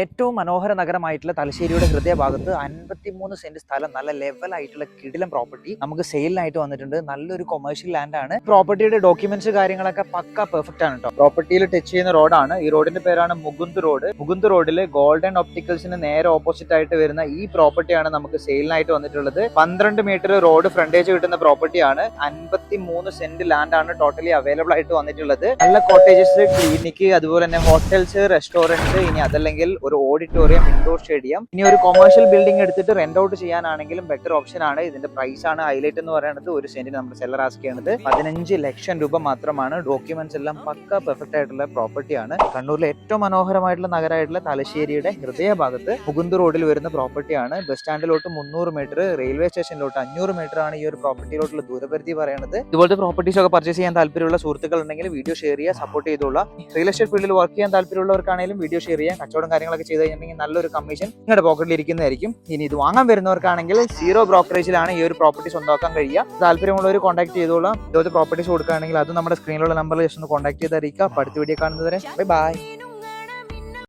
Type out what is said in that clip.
ഏറ്റവും മനോഹര നഗരമായിട്ടുള്ള തലശ്ശേരിയുടെ ഹൃദയഭാഗത്ത് 53 സെന്റ് സ്ഥലം നല്ല ലെവൽ ആയിട്ടുള്ള കിടിലം പ്രോപ്പർട്ടി നമുക്ക് സെയിലിനായിട്ട് വന്നിട്ടുണ്ട്. നല്ലൊരു കൊമേഴ്ഷ്യൽ ലാൻഡ് ആണ്. പ്രോപ്പർട്ടിയുടെ ഡോക്യുമെന്റ്സ് കാര്യങ്ങളൊക്കെ പക്ക പെർഫെക്റ്റ് ആണ് കേട്ടോ. പ്രോപ്പർട്ടിയിൽ ടച്ച് ചെയ്യുന്ന റോഡാണ്. ഈ റോഡിന്റെ പേരാണ് മുകുന്ദ് റോഡ്. മുകുന്ദ് റോഡിൽ ഗോൾഡൻ ഒപ്റ്റിക്കൽസിന് നേരെ ഓപ്പോസിറ്റ് ആയിട്ട് വരുന്ന ഈ പ്രോപ്പർട്ടിയാണ് നമുക്ക് സെയിലിനായിട്ട് വന്നിട്ടുള്ളത്. 12 മീറ്റർ റോഡ് ഫ്രണ്ടേജ് കിട്ടുന്ന പ്രോപ്പർട്ടിയാണ്. 53 സെന്റ് ലാൻഡ് ആണ് ടോട്ടലി അവൈലബിൾ ആയിട്ട് വന്നിട്ടുള്ളത്. നല്ല കോട്ടേജസ്, ക്ലിനിക്ക്, അതുപോലെ തന്നെ ഹോട്ടൽസ്, റെസ്റ്റോറൻറ്റ്സ്, ഇനി അതല്ലെങ്കിൽ ഒരു ഓഡിറ്റോറിയം, ഇൻഡോർ സ്റ്റേഡിയം, ഇനി ഒരു കൊമേഴ്ഷ്യൽ ബിൽഡിംഗ് എടുത്തിട്ട് റെന്റ് ഔട്ട് ചെയ്യാനാണെങ്കിലും ബെറ്റർ ഓപ്ഷൻ ആണ്. ഇതിന്റെ പ്രൈസ് ആണ് ഹൈലൈറ്റ് എന്ന് പറയുന്നത്. ഒരു സെന്റിന് നമ്മുടെ സെല്ലർ ആസ്ക് ചെയ്യുന്നത് 15 ലക്ഷം രൂപ മാത്രമാണ്. ഡോക്യുമെന്റ്സ് എല്ലാം പക്ക പെർഫെക്റ്റ് ആയിട്ടുള്ള പ്രോപ്പർട്ടിയാണ്. കണ്ണൂരിലെ ഏറ്റവും മനോഹരമായിട്ടുള്ള നഗരമായിട്ടുള്ള തലശ്ശേരിയുടെ ഹൃദയഭാഗത്ത് മുകുന്ദ് റോഡിൽ വരുന്ന പ്രോപ്പർട്ടിയാണ്. ബസ് സ്റ്റാൻഡിലോട്ട് 300 മീറ്റർ, റെയിൽവേ സ്റ്റേഷനിലോട്ട് 500 മീറ്റർ ആണ് ഈ ഒരു പ്രോപ്പർട്ടിയിലോട്ടുള്ള ദൂരപരിധി പറയുന്നത്. ഇതുപോലത്തെ പ്രോപ്പർട്ടീസ് ഒക്കെ പർച്ചേസ് ചെയ്യാൻ താല്പര്യമുള്ള സുഹൃത്തുക്കൾ ഉണ്ടെങ്കിൽ വീഡിയോ ഷെയർ ചെയ്യുക, സപ്പോർട്ട് ചെയ്തോളാം. റിയൽ എസ്റ്റേറ്റ് ഫീൽഡിൽ വർക്ക് ചെയ്യാൻ താല്പര്യമുള്ളവർക്കാണെങ്കിലും വീഡിയോ ഷെയർ ചെയ്യാം. കച്ചവടം കാര്യങ്ങളൊക്കെ ചെയ്ത് കഴിഞ്ഞിട്ടുണ്ടെങ്കിൽ നല്ലൊരു കമ്മീഷൻ നിങ്ങളുടെ പോക്കറ്റിൽ ഇരിക്കുന്നതായിരിക്കും. ഇനി ഇത് വാങ്ങാൻ വരുന്നവർക്കാണെങ്കിൽ 0 ബ്രോക്കറേജിലാണ് ഈ ഒരു പ്രോപ്പർട്ടി സ്വന്തമാക്കാൻ കഴിയുക. താല്പര്യമുള്ളവർ കോൺടാക്ട് ചെയ്തോളാം. ഇതുപോലത്തെ പ്രോപ്പർട്ടീസ് കൊടുക്കുകയാണെങ്കിൽ അത് നമ്മുടെ സ്ക്രീനിലുള്ള നമ്പറിൽ ജസ്റ്റ് ഒന്ന് കോൺടാക്ട് ചെയ്ത് അറിയിക്കുക. അടുത്ത വീഡിയോ കാണുന്നതുവരെ ബൈ ബൈ.